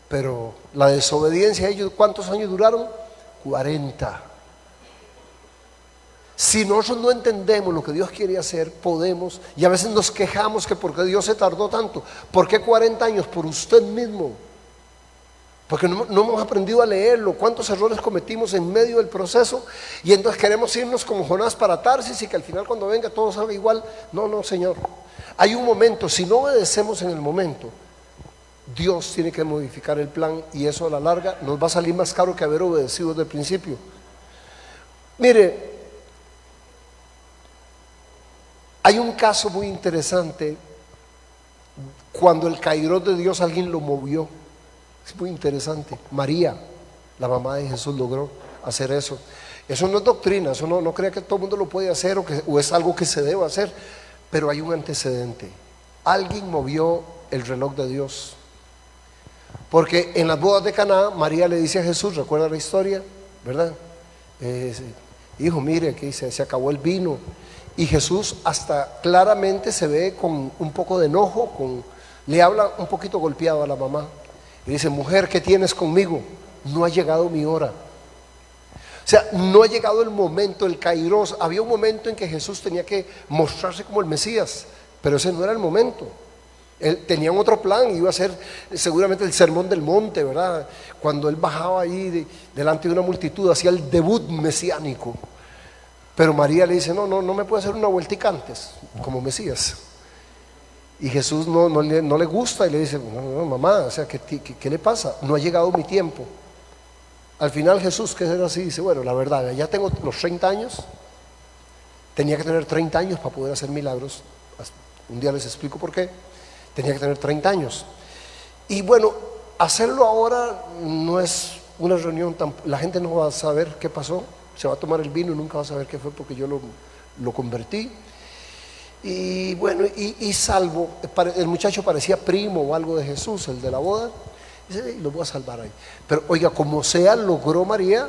Pero la desobediencia, ellos, ¿cuántos años duraron? 40. Si nosotros no entendemos lo que Dios quiere hacer, podemos, y a veces nos quejamos que porque Dios se tardó tanto. ¿Por qué 40 años? Por usted mismo. Porque no hemos aprendido a leerlo. ¿Cuántos errores cometimos en medio del proceso? Y entonces queremos irnos como Jonás para Tarsis y que al final cuando venga todo salga igual. No, Señor. Hay un momento, si no obedecemos en el momento, Dios tiene que modificar el plan y eso a la larga nos va a salir más caro que haber obedecido desde el principio. Mire, hay un caso muy interesante cuando el kairos de Dios alguien lo movió. Es muy interesante. María, la mamá de Jesús, logró hacer eso. Eso no es doctrina, eso no crea que todo el mundo lo puede hacer o es algo que se debe hacer, pero hay un antecedente. Alguien movió el reloj de Dios. Porque en las bodas de Caná, María le dice a Jesús, ¿recuerda la historia? ¿Verdad? Hijo, mire, aquí se acabó el vino. Y Jesús hasta claramente se ve con un poco de enojo, le habla un poquito golpeado a la mamá. Y dice, mujer, ¿qué tienes conmigo? No ha llegado mi hora. O sea, no ha llegado el momento, el kairos. Había un momento en que Jesús tenía que mostrarse como el Mesías, pero ese no era el momento. Él tenía otro plan, iba a ser seguramente el sermón del monte, ¿verdad? Cuando él bajaba ahí delante de una multitud, hacía el debut mesiánico. Pero María le dice, no me puede hacer una vueltica antes, como Mesías. Y Jesús no le gusta y le dice, no, mamá, o sea, ¿qué le pasa? No ha llegado mi tiempo. Al final Jesús, que era así, dice, bueno, la verdad, ya tengo los 30 años, tenía que tener 30 años para poder hacer milagros. Un día les explico por qué. Tenía que tener 30 años. Y bueno, hacerlo ahora no es una reunión la gente no va a saber qué pasó. Se va a tomar el vino y nunca va a saber qué fue porque yo lo convertí. Y bueno, y salvo, el muchacho parecía primo o algo de Jesús, el de la boda. Dice, lo voy a salvar ahí. Pero oiga, como sea, logró María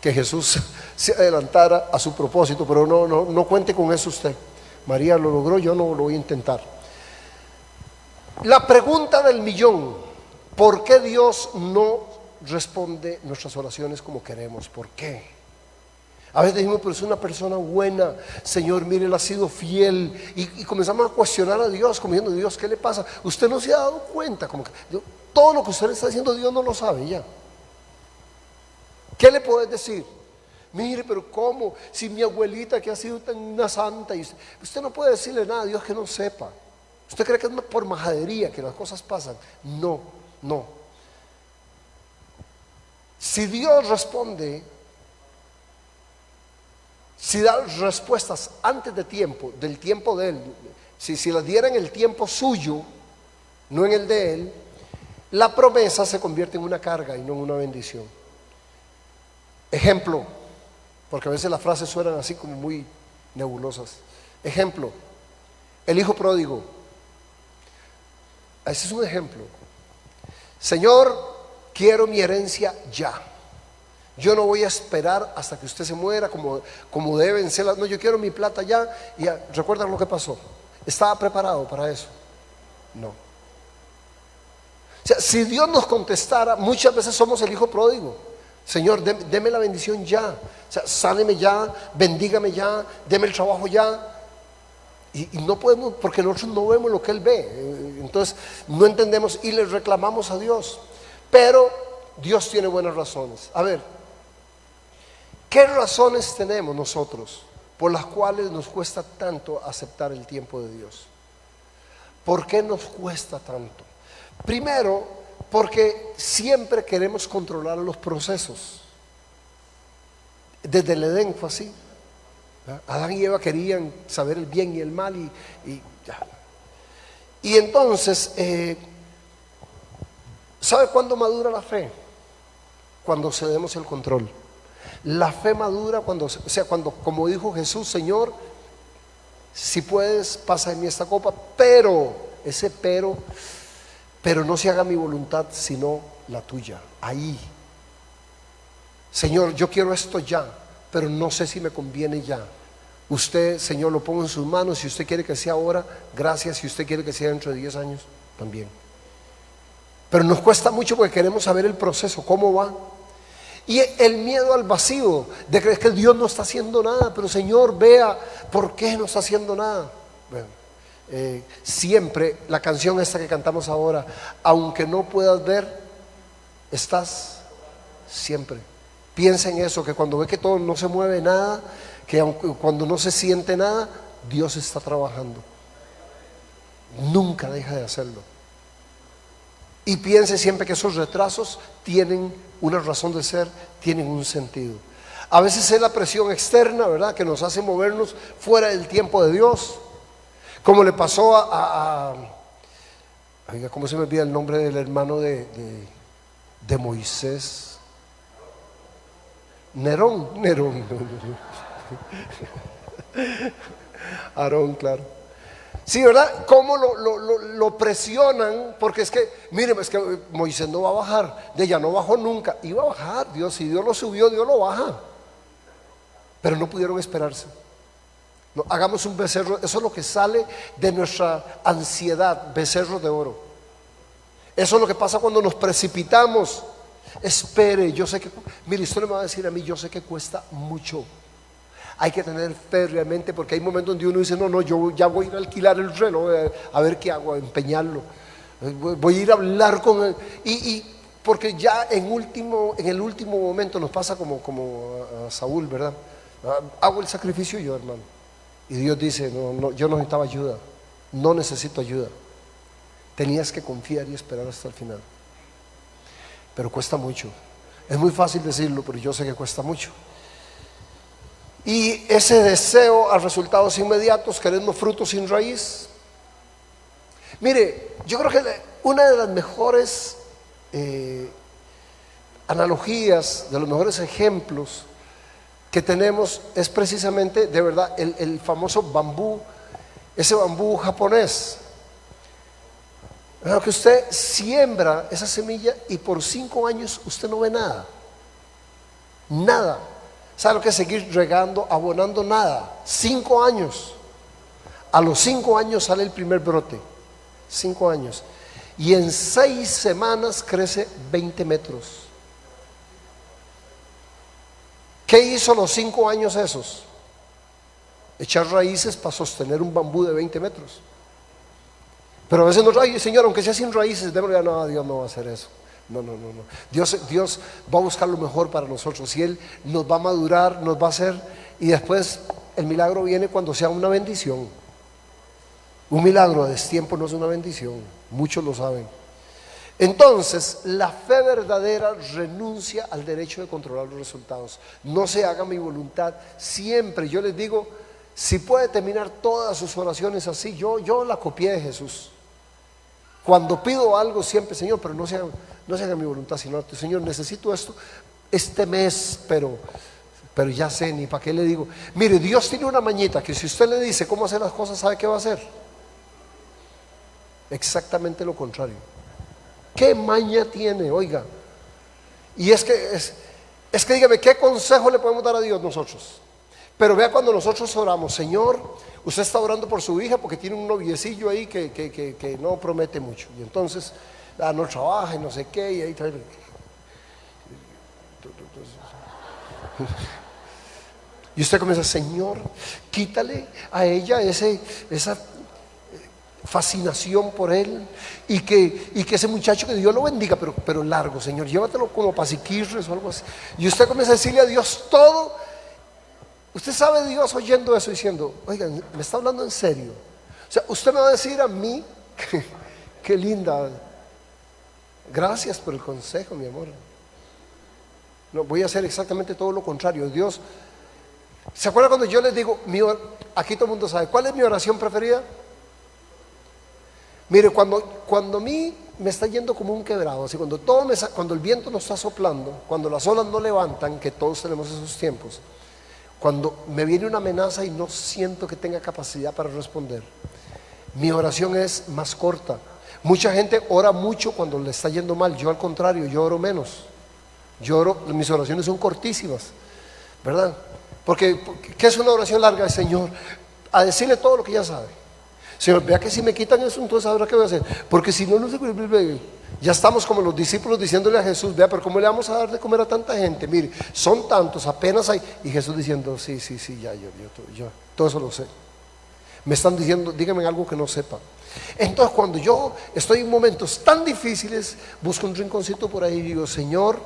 que Jesús se adelantara a su propósito. Pero no cuente con eso usted. María lo logró, yo no lo voy a intentar. La pregunta del millón: ¿por qué Dios no responde nuestras oraciones como queremos? ¿Por qué? A veces decimos, pero es una persona buena, Señor, mire, él ha sido fiel, y comenzamos a cuestionar a Dios, como diciendo, Dios, ¿qué le pasa? Usted no se ha dado cuenta, como que todo lo que usted le está diciendo, Dios no lo sabe ya. ¿Qué le puedes decir? Mire, pero ¿cómo? Si mi abuelita que ha sido tan una santa, y usted no puede decirle nada a Dios que no sepa. ¿Usted cree que es por majadería que las cosas pasan? No. Si Dios responde, si da respuestas antes de tiempo, del tiempo de Él, si las diera en el tiempo suyo, no en el de Él, la promesa se convierte en una carga y no en una bendición. Ejemplo, porque a veces las frases suenan así como muy nebulosas. Ejemplo, el hijo pródigo. Ese es un ejemplo. Señor, quiero mi herencia ya. Yo no voy a esperar hasta que usted se muera como deben ser las. No, yo quiero mi plata ya. Y ¿recuerdan lo que pasó? ¿Estaba preparado para eso? No. O sea, si Dios nos contestara, muchas veces somos el hijo pródigo. Señor, deme la bendición ya. O sea, sáneme ya, bendígame ya, deme el trabajo ya. Y no podemos, porque nosotros no vemos lo que Él ve. Entonces no entendemos y le reclamamos a Dios. Pero Dios tiene buenas razones. A ver, ¿qué razones tenemos nosotros por las cuales nos cuesta tanto aceptar el tiempo de Dios? ¿Por qué nos cuesta tanto? Primero, Porque siempre queremos controlar los procesos. Desde el Edén fue así. Adán y Eva querían saber el bien y el mal y entonces, ¿sabe cuándo madura la fe? Cuando cedemos el control. La fe madura cuando, cuando, como dijo Jesús, Señor, si puedes, pasa de mí esta copa, pero no se haga mi voluntad sino la tuya. Ahí, Señor, yo quiero esto ya, pero no sé si me conviene ya. Usted, Señor, lo pongo en sus manos. Si usted quiere que sea ahora, gracias. Si usted quiere que sea dentro de 10 años, también. Pero nos cuesta mucho porque queremos saber el proceso, cómo va. Y el miedo al vacío, de creer que Dios no está haciendo nada. Pero Señor, vea, ¿por qué no está haciendo nada? Bueno, siempre la canción esta que cantamos ahora, aunque no puedas ver, estás siempre. Piensa en eso, que cuando ve que todo no se mueve nada, que cuando no se siente nada, Dios está trabajando. Nunca deja de hacerlo. Y piense siempre que esos retrasos tienen una razón de ser, tienen un sentido. A veces es la presión externa, ¿verdad?, que nos hace movernos fuera del tiempo de Dios. Como le pasó oiga, ¿cómo se me olvida el nombre del hermano de Moisés? Nerón. Aarón, claro. Sí, ¿verdad? ¿Cómo lo presionan? Porque es que, miren, es que Moisés no va a bajar. De ella no bajó nunca. Iba a bajar, Dios, si Dios lo subió, Dios lo baja. Pero no pudieron esperarse. No, hagamos un becerro. Eso es lo que sale de nuestra ansiedad, becerros de oro. Eso es lo que pasa cuando nos precipitamos. Espere, yo sé que, mire, usted no me va a decir a mí, yo sé que cuesta mucho. Hay que tener fe realmente, porque hay momentos donde uno dice, no, yo ya voy a ir a alquilar el reloj, a ver qué hago, a empeñarlo. Voy a ir a hablar con él. Y porque ya en el último momento nos pasa como a Saúl, ¿verdad? Hago el sacrificio yo, hermano. Y Dios dice, no, yo no necesitaba ayuda, no necesito ayuda. Tenías que confiar y esperar hasta el final. Pero cuesta mucho. Es muy fácil decirlo, pero yo sé que cuesta mucho. Y ese deseo a resultados inmediatos, queremos frutos sin raíz. Mire, yo creo que una de las mejores analogías, de los mejores ejemplos que tenemos es precisamente, de verdad, el famoso bambú, ese bambú japonés. Que usted siembra esa semilla y por 5 años usted no ve nada. Nada. ¿Sabe lo que es seguir regando, abonando? Nada. 5 años. A los 5 años sale el primer brote. 5 años. Y en 6 semanas crece 20 metros. ¿Qué hizo los 5 años esos? Echar raíces para sostener un bambú de 20 metros. Pero a veces nos dice, Señor, aunque sea sin raíces, démosle, no, Dios no va a hacer eso. No. Dios va a buscar lo mejor para nosotros y Él nos va a madurar, nos va a hacer, y después el milagro viene cuando sea una bendición. Un milagro a destiempo no es una bendición, muchos lo saben. Entonces, la fe verdadera renuncia al derecho de controlar los resultados. No se haga mi voluntad. Siempre, yo les digo, si puede terminar todas sus oraciones así, yo la copié de Jesús. Cuando pido algo siempre, Señor, pero no se haga mi voluntad, sino Señor, necesito esto este mes, pero ya sé, ni para qué le digo. Mire, Dios tiene una mañita que si usted le dice cómo hacer las cosas, ¿sabe qué va a hacer? Exactamente lo contrario. ¿Qué maña tiene? Oiga. Y es que dígame, ¿qué consejo le podemos dar a Dios nosotros? Pero vea, cuando nosotros oramos, Señor, usted está orando por su hija porque tiene un noviecillo ahí que no promete mucho. Y entonces no trabaja y no sé qué, y ahí trae. Y usted comienza, Señor, quítale a ella esa fascinación por él, y que ese muchacho, que Dios lo bendiga, pero largo, Señor, llévatelo como para Siquirres o algo así. Y usted comienza a decirle a Dios todo. Usted sabe, Dios oyendo eso diciendo, oigan, me está hablando en serio. O sea, usted me va a decir a mí, qué linda. Gracias por el consejo, mi amor. No, voy a hacer exactamente todo lo contrario. Dios, ¿se acuerdan cuando yo les digo, aquí todo el mundo sabe, ¿cuál es mi oración preferida? Mire, cuando a mí me está yendo como un quebrado, así cuando el viento no está soplando, cuando las olas no levantan, que todos tenemos esos tiempos, cuando me viene una amenaza y no siento que tenga capacidad para responder, mi oración es más corta. Mucha gente ora mucho cuando le está yendo mal. Yo al contrario, yo oro menos. Mis oraciones son cortísimas, ¿verdad? Porque ¿qué es una oración larga? Señor, a decirle todo lo que ya sabe. Señor, vea que si me quitan eso, entonces ahora qué voy a hacer, porque si no, no sé. Ya estamos como los discípulos diciéndole a Jesús, vea, pero ¿cómo le vamos a dar de comer a tanta gente? Mire, son tantos, apenas hay. Y Jesús diciendo, sí, ya, yo todo eso lo sé. Me están diciendo, díganme algo que no sepa. Entonces cuando yo estoy en momentos tan difíciles, busco un rinconcito por ahí y digo, Señor,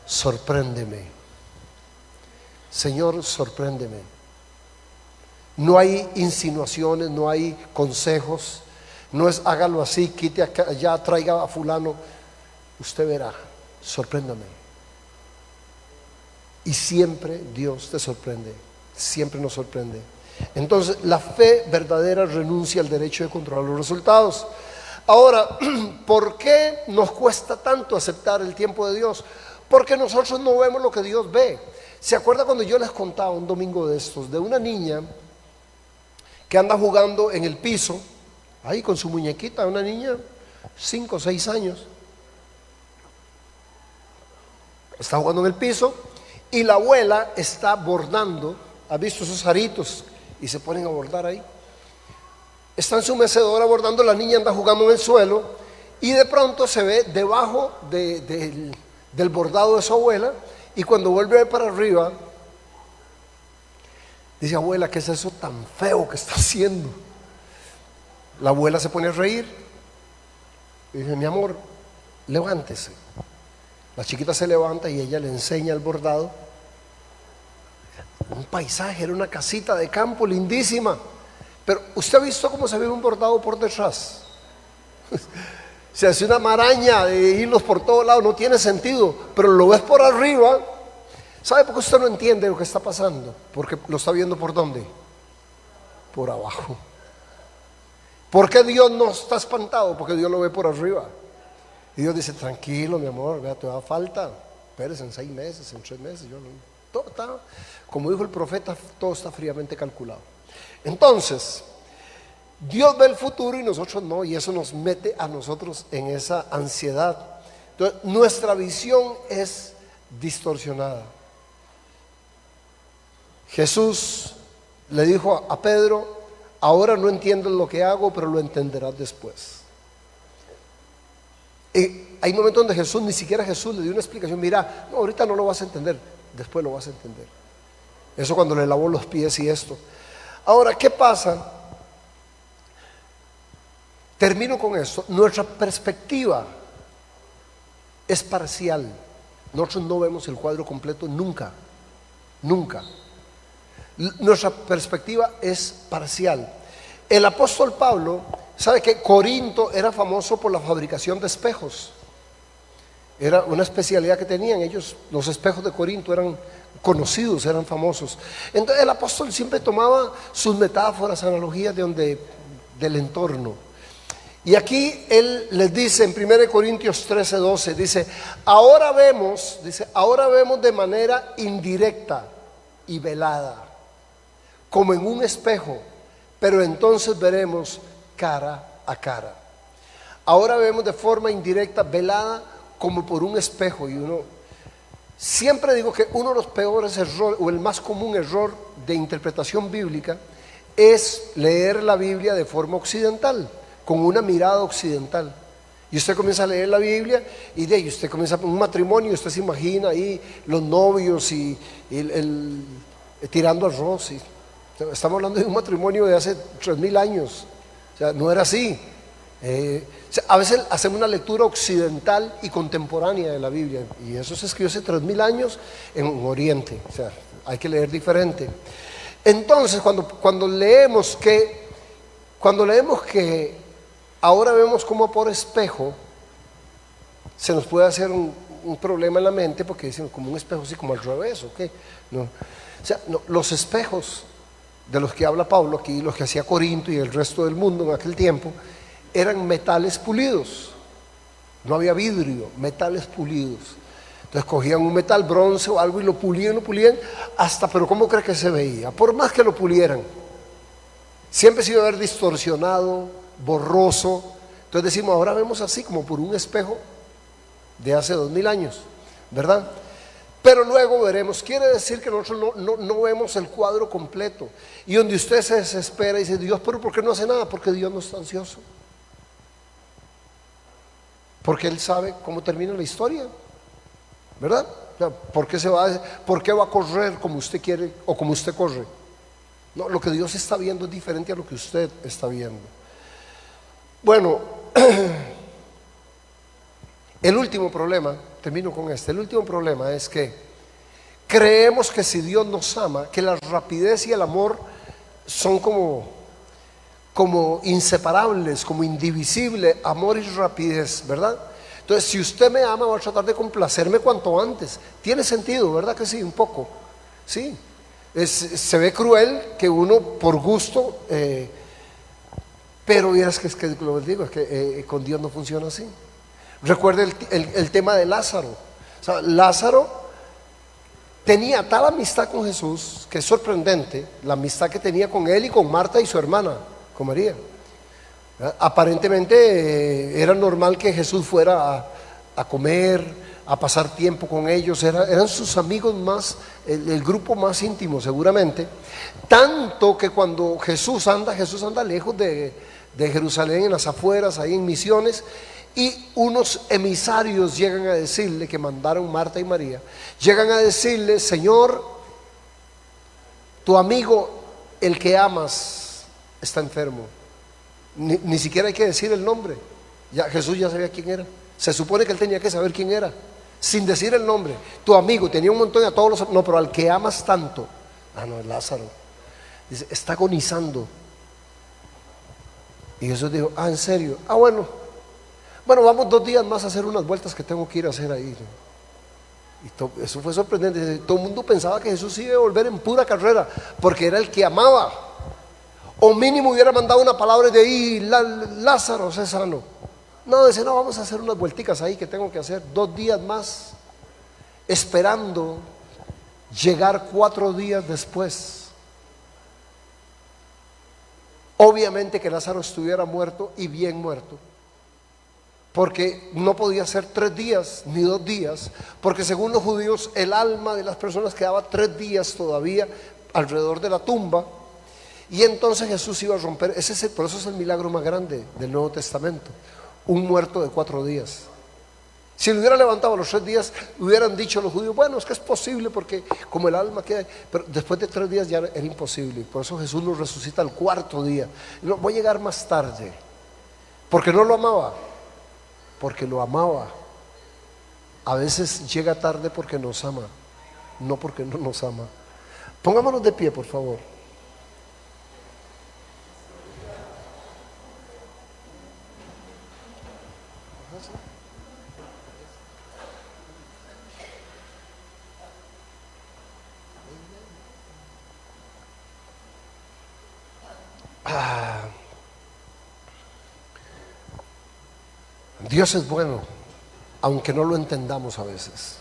sorpréndeme. Señor, sorpréndeme. No hay insinuaciones, no hay consejos, no es hágalo así, quite allá, traiga a fulano. Usted verá, sorpréndame. Y siempre Dios te sorprende, siempre nos sorprende. Entonces la fe verdadera renuncia al derecho de controlar los resultados. Ahora, ¿por qué nos cuesta tanto aceptar el tiempo de Dios? Porque nosotros no vemos lo que Dios ve. ¿Se acuerda cuando yo les contaba un domingo de estos de una niña que anda jugando en el piso, ahí con su muñequita, una niña 5 o 6 años, está jugando en el piso y la abuela está bordando? ¿Has visto esos aritos? Y se ponen a bordar ahí. Está en su mecedora bordando, la niña anda jugando en el suelo y de pronto se ve debajo del bordado de su abuela, y cuando vuelve para arriba dice, abuela, ¿qué es eso tan feo que está haciendo? La abuela se pone a reír y dice, mi amor, levántese. La chiquita se levanta y ella le enseña el bordado. Un paisaje, era una casita de campo lindísima, pero ¿usted ha visto cómo se ve un bordado por detrás? Se hace una maraña de hilos por todos lados, no tiene sentido, pero lo ves por arriba. ¿Sabe por qué usted no entiende lo que está pasando? Porque lo está viendo ¿por dónde? Por abajo. ¿Por qué Dios no está espantado? Porque Dios lo ve por arriba. Y Dios dice, tranquilo, mi amor, vea, te da falta. Espérese en 6 meses, en 3 meses. Todo está, como dijo el profeta, todo está fríamente calculado. Entonces, Dios ve el futuro y nosotros no, y eso nos mete a nosotros en esa ansiedad. Entonces, nuestra visión es distorsionada. Jesús le dijo a Pedro, ahora no entiendes lo que hago, pero lo entenderás después. Y hay momentos donde Jesús, ni siquiera Jesús le dio una explicación. Mira, no, ahorita no lo vas a entender, después lo vas a entender. Eso cuando le lavó los pies y esto. Ahora, ¿qué pasa? Termino con esto. Nuestra perspectiva es parcial. Nosotros no vemos el cuadro completo nunca. Nuestra perspectiva es parcial. El apóstol Pablo, ¿sabe que Corinto era famoso por la fabricación de espejos? Era una especialidad que tenían ellos. Los espejos de Corinto eran conocidos, eran famosos. Entonces el apóstol siempre tomaba sus metáforas, analogías del entorno. Y aquí él les dice en 1 Corintios 13:12, dice, ahora vemos de manera indirecta y velada, como en un espejo, pero entonces veremos cara a cara. Ahora vemos de forma indirecta, velada, como por un espejo. Y siempre digo que uno de los peores errores, o el más común error de interpretación bíblica, es leer la Biblia de forma occidental, con una mirada occidental. Y usted comienza a leer la Biblia y de ahí usted comienza un matrimonio y usted se imagina ahí los novios y tirando arroz. Estamos hablando de un matrimonio de hace 3000 años. O sea, no era así. A veces hacemos una lectura occidental y contemporánea de la Biblia, y eso se escribió hace 3000 años en Oriente. O sea, hay que leer diferente. Entonces, cuando leemos que ahora vemos como por espejo, se nos puede hacer un problema en la mente porque dicen como un espejo así como al revés, ¿ok? No. O sea, no, los espejos de los que habla Pablo aquí, los que hacía Corinto y el resto del mundo en aquel tiempo, eran metales pulidos. No había vidrio, metales pulidos. Entonces cogían un metal, bronce o algo y lo pulían hasta, pero ¿cómo cree que se veía? Por más que lo pulieran, siempre se iba a ver distorsionado, borroso. Entonces decimos, ahora vemos así como por un espejo de hace 2000 años, ¿verdad? Pero luego veremos, quiere decir que nosotros no vemos el cuadro completo. Y donde usted se desespera y dice, Dios, pero ¿por qué no hace nada? Porque Dios no está ansioso. Porque Él sabe cómo termina la historia, ¿verdad? O sea, ¿por qué va a correr como usted quiere o como usted corre? No, lo que Dios está viendo es diferente a lo que usted está viendo. Bueno, el último problema, termino con este, el último problema es que creemos que si Dios nos ama, que la rapidez y el amor son como inseparables, como indivisibles, amor y rapidez, ¿verdad? Entonces, si usted me ama, va a tratar de complacerme cuanto antes. Tiene sentido, ¿verdad que sí? Un poco, sí. Se ve cruel que uno por gusto, pero es que lo digo, es que con Dios no funciona así. Recuerde el tema de Lázaro. O sea, Lázaro tenía tal amistad con Jesús que es sorprendente la amistad que tenía con él y con Marta y su hermana, con María. Aparentemente era normal que Jesús fuera a comer, a pasar tiempo con ellos, eran sus amigos más, el grupo más íntimo seguramente, tanto que cuando Jesús anda lejos de Jerusalén, en las afueras, ahí en Misiones, y unos emisarios llegan a decirle, que mandaron Marta y María, llegan a decirle, Señor, tu amigo, el que amas, está enfermo. Ni siquiera hay que decir el nombre. Jesús ya sabía quién era. Se supone que él tenía que saber quién era, sin decir el nombre. Tu amigo tenía un montón, a todos los, no, pero al que amas tanto. No, es Lázaro. Dice, está agonizando. Y Jesús dijo, ¿en serio? Bueno, vamos 2 días más a hacer unas vueltas que tengo que ir a hacer ahí. Y eso fue sorprendente. Todo el mundo pensaba que Jesús iba a volver en pura carrera, porque era el que amaba. O mínimo hubiera mandado una palabra de ahí, Lázaro se sano. No, dice, no, vamos a hacer unas vuelticas ahí que tengo que hacer 2 días más, esperando llegar 4 días después. Obviamente que Lázaro estuviera muerto y bien muerto, porque no podía ser 3 días ni 2 días, porque según los judíos el alma de las personas quedaba 3 días todavía alrededor de la tumba. Y entonces Jesús iba a romper, por eso es el milagro más grande del Nuevo Testamento, un muerto de 4 días. Si lo hubiera levantado a los 3 días, hubieran dicho los judíos, bueno, es que es posible porque como el alma queda, pero después de 3 días ya era imposible. Por eso Jesús lo resucita al 4.º día. No, voy a llegar más tarde, porque no lo amaba, porque lo amaba. A veces llega tarde porque nos ama, no porque no nos ama. Pongámonos de pie, por favor. Dios es bueno, aunque no lo entendamos a veces.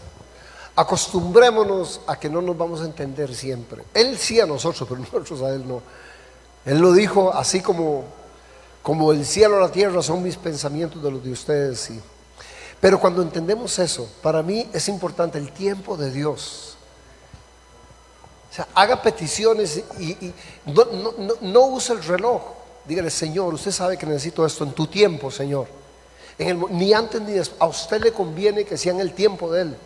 Acostumbrémonos a que no nos vamos a entender siempre. Él sí a nosotros, pero nosotros a Él no. Él lo dijo así como el cielo o la tierra son mis pensamientos de los de ustedes, sí. Pero cuando entendemos eso, para mí es importante el tiempo de Dios. O sea, haga peticiones y no use el reloj. Dígale, Señor, usted sabe que necesito esto en tu tiempo, Señor. Ni antes ni después. A usted le conviene que sea en el tiempo de Él.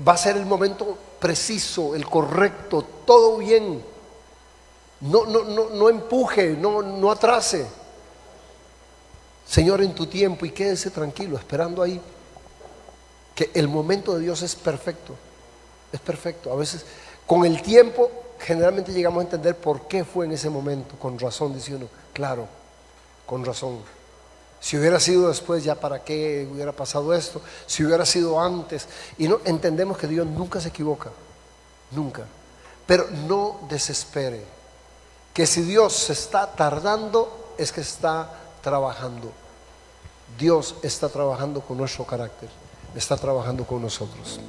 Va a ser el momento preciso, el correcto, todo bien. No empuje, no atrase. Señor, en tu tiempo, y quédese tranquilo, esperando ahí. Que el momento de Dios es perfecto. Es perfecto. A veces, con el tiempo, generalmente llegamos a entender por qué fue en ese momento. Con razón, dice uno. Claro, con razón. Si hubiera sido después, ya para qué hubiera pasado esto. Si hubiera sido antes. Y no entendemos que Dios nunca se equivoca, nunca. Pero no desespere, que si Dios se está tardando, es que está trabajando. Dios está trabajando con nuestro carácter, está trabajando con nosotros.